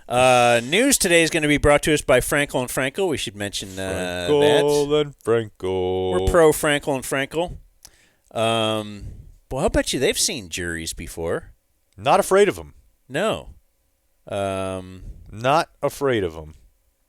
News today is going to be brought to us by Frankel and Frankel. We should mention that. Frankel and Frankel. We're pro Frankel and Frankel. Well, I'll bet you they've seen juries before. Not afraid of them. No. Not afraid of them.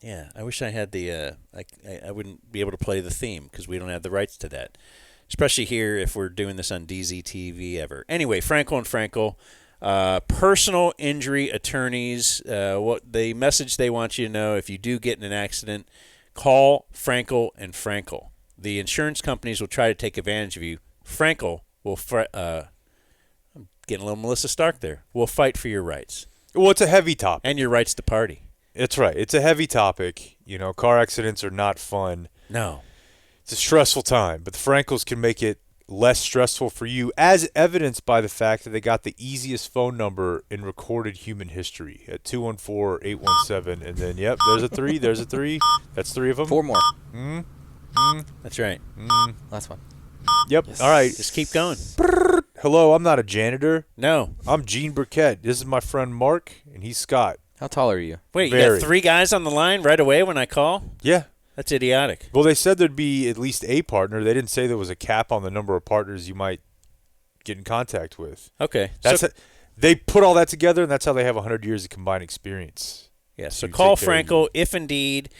Yeah, I wish I had the I wouldn't be able to play the theme because we don't have the rights to that. Especially here if we're doing this on DZ ever. Anyway, Frankel and Frankel. Personal injury attorneys, what the message they want you to know, if you do get in an accident, call Frankel and Frankel. The insurance companies will try to take advantage of you. Frankel will I'm getting a little Melissa Stark there. Will fight for your rights. Well, it's a heavy topic. And your rights to party. That's right. It's a heavy topic. You know, car accidents are not fun. No. It's a stressful time, but the Frankels can make it less stressful for you, as evidenced by the fact that they got the easiest phone number in recorded human history at 214-817. And then, yep, there's a 3. There's a 3. That's 3 of them. 4 more. That's right. Last one. Yep. Yes. All right. Just keep going. Hello, I'm not a janitor. No. I'm Gene Burkett. This is my friend Mark, and he's Scott. How tall are you? Wait, you Very. got 3 guys on the line right away when I call? Yeah. That's idiotic. Well, they said there'd be at least a partner. They didn't say there was a cap on the number of partners you might get in contact with. Okay. They put all that together, and that's how they have 100 years of combined experience. Yeah, so to call take care of Frankel if indeed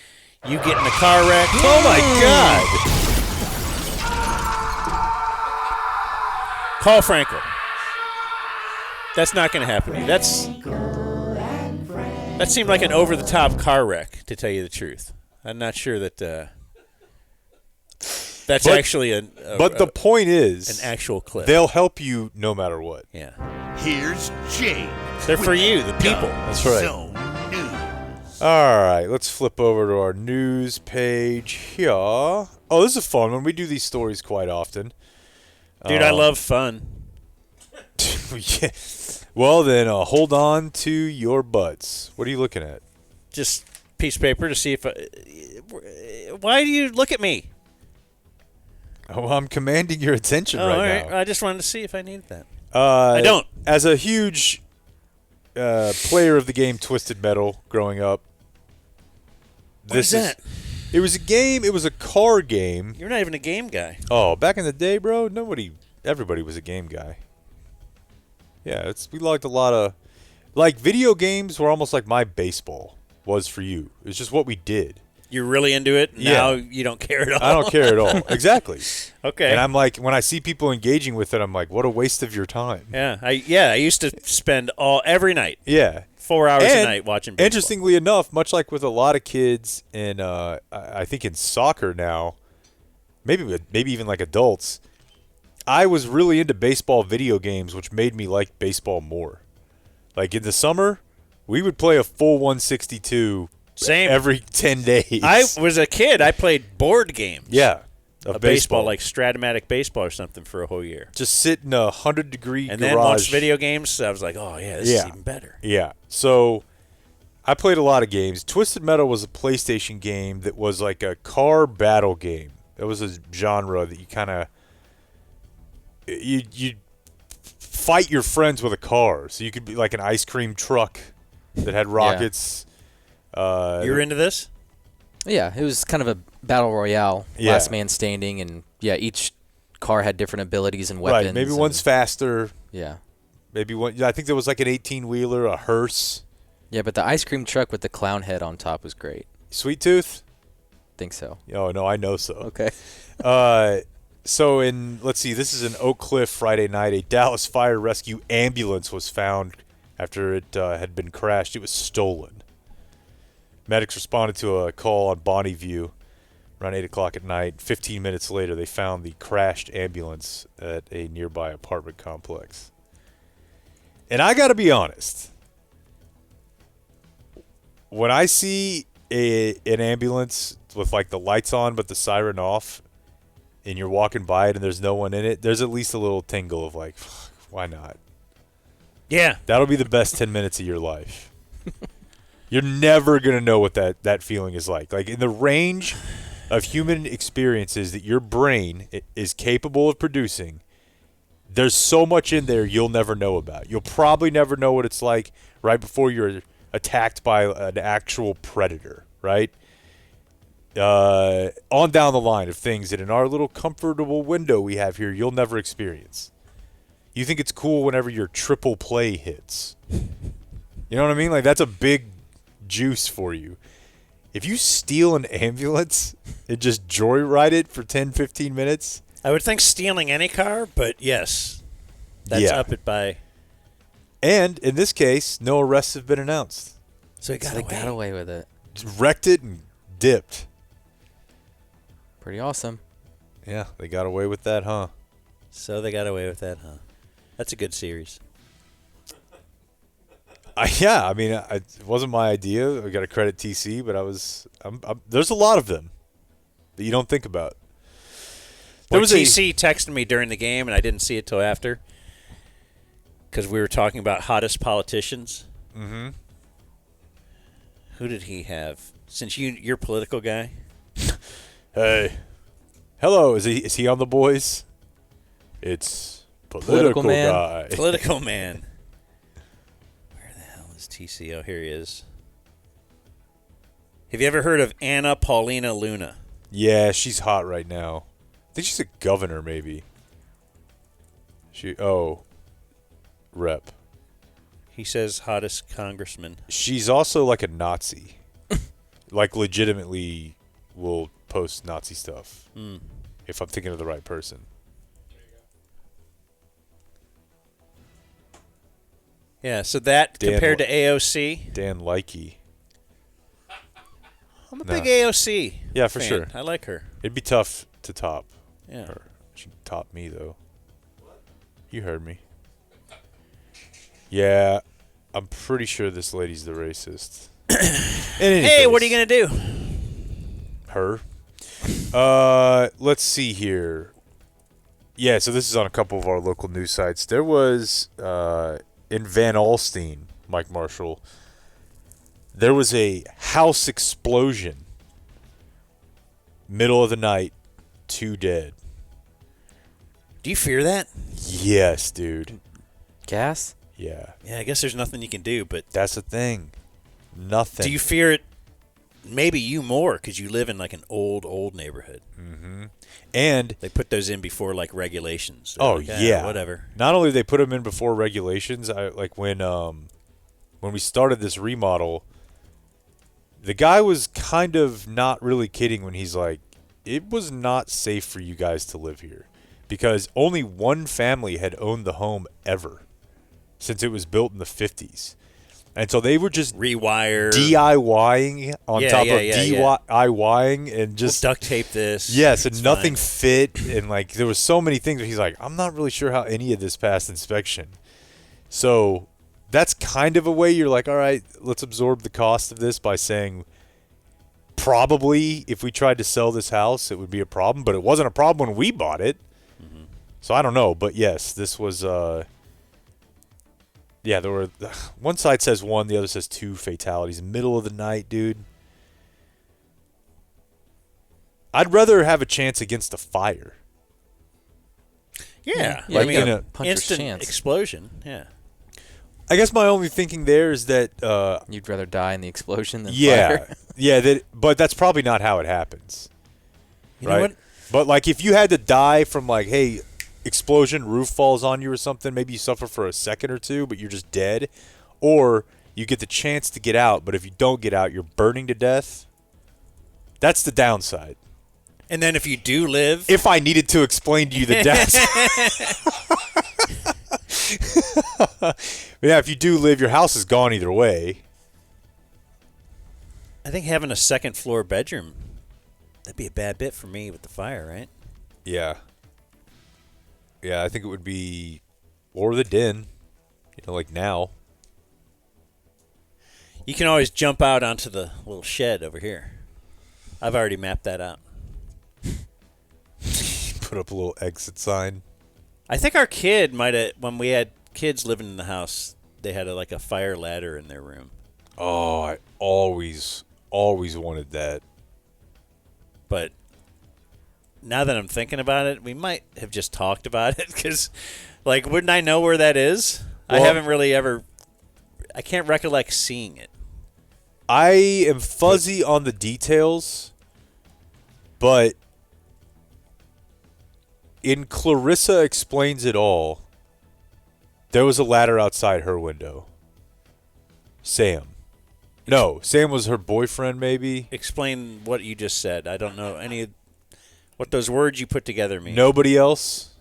you get in a car wreck. Oh, my God. Call Frankel. That's not going to happen to you. That seemed like an over-the-top car wreck, to tell you the truth. I'm not sure that that's actually the point is, an actual clip. They'll help you no matter what. Yeah. Here's Jay. They're for you, the people. That's right. Zone News. All right, let's flip over to our news page here. Oh, this is a fun one. We do these stories quite often. Dude, I love fun. Yeah. Well, then, hold on to your butts. What are you looking at? Just piece of paper to see if why do you look at me? Oh, I'm commanding your attention All right now. I just wanted to see if I needed that. I don't. As a huge player of the game Twisted Metal growing up. What is that? It was a game. It was a car game. You're not even a game guy. Oh, back in the day, bro, everybody was a game guy. Yeah, we liked a lot of, video games were almost like my baseball was for you. It's just what we did. You're really into it? Yeah. Now you don't care at all? I don't care at all. Exactly. Okay. And I'm like, when I see people engaging with it, I'm like, what a waste of your time. Yeah. I used to spend every night. Yeah. 4 hours a night watching baseball. Interestingly enough, much like with a lot of kids in, I think in soccer now, maybe even like adults, I was really into baseball video games, which made me like baseball more. Like in the summer, we would play a full 162 Same. every 10 days. I was a kid. I played board games. Yeah. Of baseball, like Stratomatic baseball or something for a whole year. Just sit in a 100-degree And garage. then once video games, I was like, oh, yeah, this is even better. Yeah. So I played a lot of games. Twisted Metal was a PlayStation game that was like a car battle game. That was a genre that you kind of you fight your friends with a car. So you could be like an ice cream truck that had rockets. You're into this? Yeah, it was kind of a battle royale, Yeah. last man standing, and each car had different abilities and weapons. Right. Maybe one's faster. Yeah. Maybe one. I think there was like an 18-wheeler, a hearse. Yeah, but the ice cream truck with the clown head on top was great. Sweet Tooth? Think so. Oh, no, I know so. Okay. So let's see, this is in Oak Cliff Friday night. A Dallas fire rescue ambulance was found after it had been crashed. It was stolen. Medics responded to a call on Bonneview around 8 o'clock at night. 15 minutes later, they found the crashed ambulance at a nearby apartment complex. And I got to be honest. When I see an ambulance with like the lights on but the siren off, and you're walking by it and there's no one in it, there's at least a little tingle of like, why not? Yeah. That'll be the best 10 minutes of your life. You're never going to know what that feeling is like. Like in the range of human experiences that your brain is capable of producing, there's so much in there you'll never know about. You'll probably never know what it's like right before you're attacked by an actual predator, right? On down the line of things that in our little comfortable window we have here, you'll never experience. You think it's cool whenever your triple play hits. You know what I mean? Like, that's a big juice for you. If you steal an ambulance and just joyride it for 10, 15 minutes. I would think stealing any car, but yes. That's up it by. And in this case, no arrests have been announced. So he got away with it. Just wrecked it and dipped. Pretty awesome. Yeah, they got away with that, huh? So they got away with that, huh? That's a good series. Yeah, I mean, it wasn't my idea. I got to credit TC, but there's a lot of them that you don't think about. There was TC texted me during the game, and I didn't see it till after because we were talking about hottest politicians. Mm-hmm. Who did he have? Since you're a political guy. Hey, hello. Is he on the boys? It's political man. guy. Political man. Where the hell is TC? Oh, here he is. Have you ever heard of Anna Paulina Luna? Yeah, she's hot right now. I think she's a governor, maybe. Rep. He says hottest congressman. She's also like a Nazi. Like, legitimately will post Nazi stuff. If I'm thinking of the right person. Yeah, so that Dan compared to AOC. Dan Likey. I'm a big AOC. Yeah, for fan. sure. I like her. It'd be tough to top Yeah. her. She topped me, though. You heard me. Yeah, I'm pretty sure this lady's the racist. Hey, what are you going to do? Her. Let's see here. Yeah, so this is on a couple of our local news sites. There was, in Van Alstyne, Mike Marshall, there was a house explosion. Middle of the night, 2 dead. Do you fear that? Yes, dude. Gas? Yeah. Yeah, I guess there's nothing you can do, but That's the thing. Nothing. do you fear it? Maybe you more because you live in like an old neighborhood. Mm-hmm. And They put those in before like regulations. Oh, Like, yeah. whatever. not only did they put them in before regulations, when we started this remodel, the guy was kind of not really kidding when he's like, it was not safe for you guys to live here because only one family had owned the home ever since it was built in the 50s. And so they were just Rewire. DIYing on Yeah, top yeah, of yeah, DIYing and just We'll duct tape this. yes, and It's nothing fine. fit, and like there was so many things where he's like, I'm not really sure how any of this passed inspection. So that's kind of a way you're like, all right, let's absorb the cost of this by saying probably if we tried to sell this house, it would be a problem, but it wasn't a problem when we bought it. Mm-hmm. So I don't know, but yes, this was yeah, there were one side says 1, the other says 2 fatalities. Middle of the night, dude. I'd rather have a chance against a fire. Yeah. Yeah, Like you gotta in a- punch your instant chance. explosion. Yeah. I guess my only thinking there is that You'd rather die in the explosion than yeah, fire. yeah, but that's probably not how it happens. You right? know what? But like if you had to die from like, hey, explosion, roof falls on you or something, maybe you suffer for a second or two, but you're just dead, or you get the chance to get out, but if you don't get out, you're burning to death. That's the downside. And then if you do live, If I needed to explain to you the downside. Yeah, if you do live, your house is gone either way. I think having a second floor bedroom, that'd be a bad bit for me with the fire, right? Yeah. Yeah, I think it would be, or the den, like now. You can always jump out onto the little shed over here. I've already mapped that out. Put up a little exit sign. I think our kid might have, when we had kids living in the house, they had like a fire ladder in their room. Oh, I always wanted that. But now that I'm thinking about it, we might have just talked about it because, like, wouldn't I know where that is? I Well- haven't really ever. I can't recollect seeing it. I am fuzzy on the details, but in Clarissa Explains It All, there was a ladder outside her window. Sam. No, Sam was her boyfriend, maybe. Explain what you just said. I don't know what those words you put together mean. Nobody else?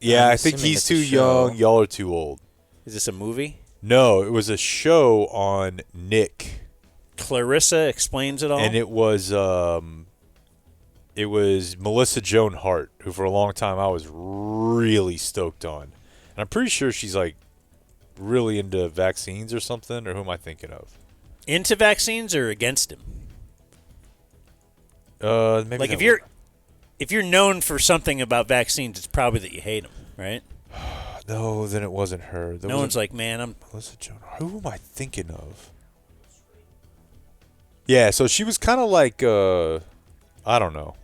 Yeah, I'm I think assuming he's it's a too show. young. Y'all are too old. Is this a movie? No, it was a show on Nick. Clarissa Explains It All? And it was Melissa Joan Hart, who for a long time I was really stoked on. And I'm pretty sure she's like really into vaccines or something, or who am I thinking of? Into vaccines or against him? Maybe Like not. if you're known for something about vaccines, it's probably that you hate them, right? No, then it wasn't her. No one's like, man, I'm Melissa Joan Hart. Who am I thinking of? Yeah, so she was kind of like I don't know.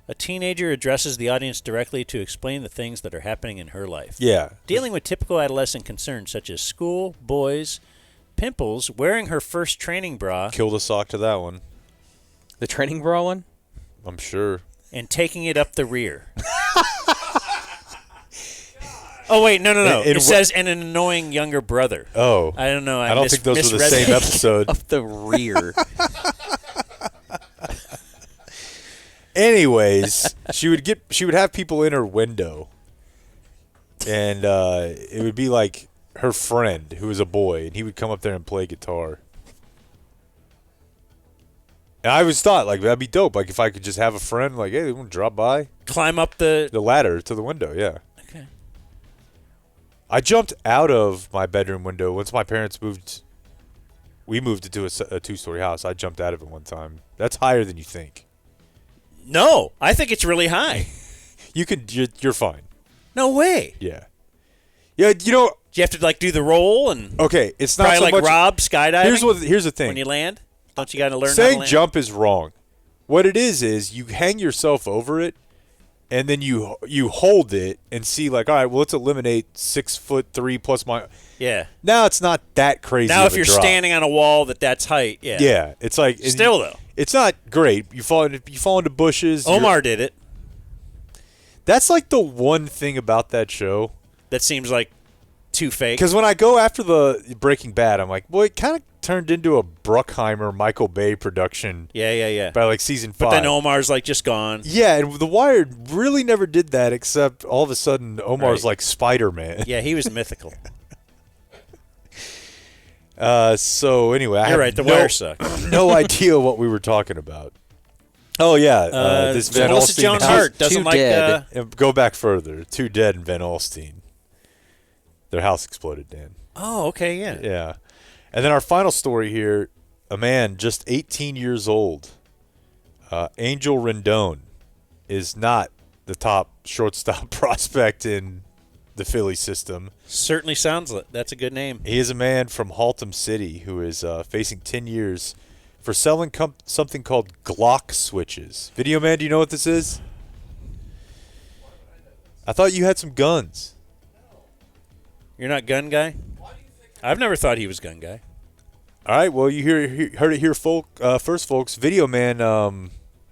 a teenager addresses the audience directly to explain the things that are happening in her life. Yeah. Dealing with typical adolescent concerns such as school, boys, pimples, wearing her first training bra, Killed a sock to that one, The training bra one? I'm sure. and taking it up the rear. Oh, wait, no. In It says, and an annoying younger brother. Oh. I don't know. I don't think those were the misread same that. episode. Up the rear. Anyways, she would have people in her window, and it would be like her friend who was a boy, and he would come up there and play guitar. And I always thought like that'd be dope. Like if I could just have a friend, like, hey, they want to drop by Climb up the... the ladder to the window. Yeah, Okay. I jumped out of my bedroom window once my parents moved. We moved into a two-story house. I jumped out of it one time. That's higher than you think. No, I think it's really high. You're fine. No way. Yeah. Yeah, you know, Do you have to, like, do the roll and okay, it's not probably so like much. Rob skydiving Here's the thing. when you land? Don't you got to learn how to Saying land? jump is wrong. What it is you hang yourself over it, and then you hold it and see like, all right, well, let's eliminate 6'3" plus my. Yeah. Now it's not that crazy. Now, of if a you're drop. standing on a wall that's height, yeah. Yeah, it's like Still, though. it's not great. You fall into bushes. Omar did it. That's like the one thing about that show. That seems like too fake. Because when I go after the Breaking Bad, I'm like, boy, it kind of turned into a Bruckheimer, Michael Bay production Yeah. by like season 5. But then Omar's, like, just gone. Yeah, and The Wire really never did that, except all of a sudden Omar's Right. like Spider-Man. Yeah, he was mythical. So anyway, I You're have right. The Wire sucked. no idea what we were talking about. Oh yeah, this Van Melissa Alstyne Joan house- Hart doesn't Too like... dead. Go back further. 2 dead in Van Alstyne. Their house exploded, Dan. Oh, okay, yeah. Yeah. And then our final story here, a man just 18 years old, Angel Rendon, is not the top shortstop prospect in the Philly system. Certainly sounds like that's a good name. He is a man from Haltom City who is facing 10 years for selling something called Glock switches. Video man, do you know what this is? I thought you had some guns. You're not gun guy? I've never thought he was gun guy. All right, well, you heard it here first, folks. Video man,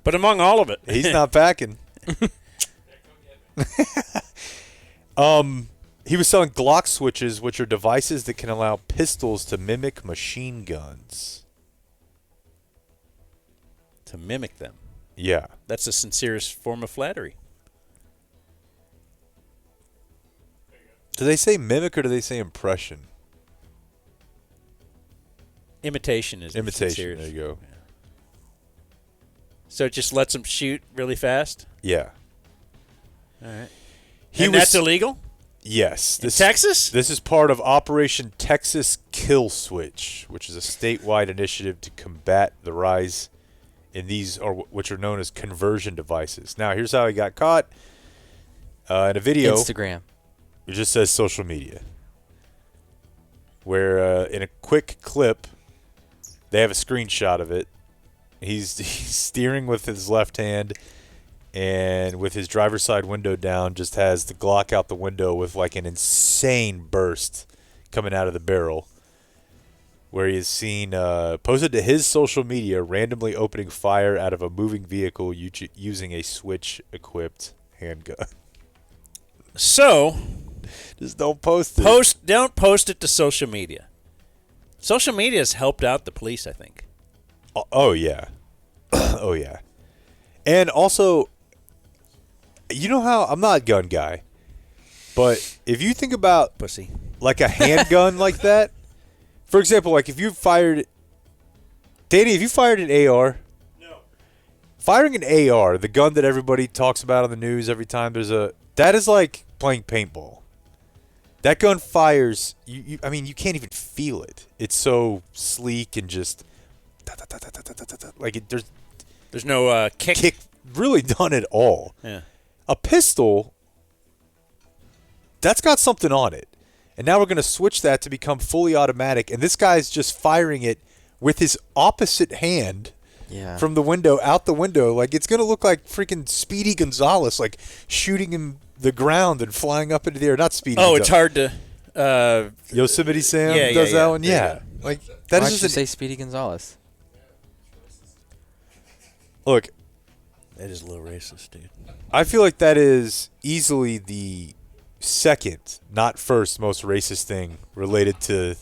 But among all of it, he's not backing. He was selling Glock switches, which are devices that can allow pistols to mimic machine guns. to mimic them. Yeah. That's the sincerest form of flattery. Do they say mimic or do they say impression? Imitation is the Imitation. sincerest. There you go. So it just lets them shoot really fast? Yeah. All right. He And was- that's illegal? Yes. In Texas? This is part of Operation Texas Kill Switch, which is a statewide initiative to combat the rise in these, or which are known as conversion devices. Now, here's how he got caught. In a video, Instagram. it just says social media, where in a quick clip, they have a screenshot of it. He's steering with his left hand, and with his driver's side window down, just has the Glock out the window with like an insane burst coming out of the barrel. where he is seen posted to his social media randomly opening fire out of a moving vehicle using a switch-equipped handgun. So, Just don't post it. don't post it to social media. Social media has helped out the police, I think. Oh yeah. Oh yeah. And also, you know how I'm not a gun guy, but if you think about Pussy. like a handgun like that, for example, like if you fired, Danny, if you fired an AR, firing an AR, the gun that everybody talks about on the news every time that is like playing paintball. That gun fires, I mean, you can't even feel it. It's so sleek and just, like There's no kick. really done at all. Yeah. A pistol, that's got something on it. And now we're going to switch that to become fully automatic. And this guy's just firing it with his opposite hand from the window, out the window. Like, it's going to look like freaking Speedy Gonzalez, like shooting him the ground and flying up into the air. Not Speedy Oh, Gonzalez. it's hard to... Yosemite Sam Yeah, does yeah, that yeah. one? There Yeah. you Like, that Why is did you just say Speedy Gonzalez? Look, That is a little racist, dude. I feel like that is easily the second, not first, most racist thing related to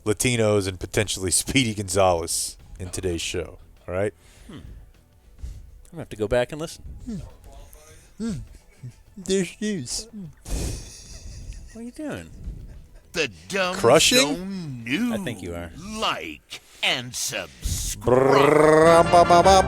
Latinos and potentially Speedy Gonzalez in today's show. All right? I'm going to have to go back and listen. There's news. What are you doing? The Dumb Crushing? Zone News. I think you are. Like and subscribe. Brum, bum, bum, bum.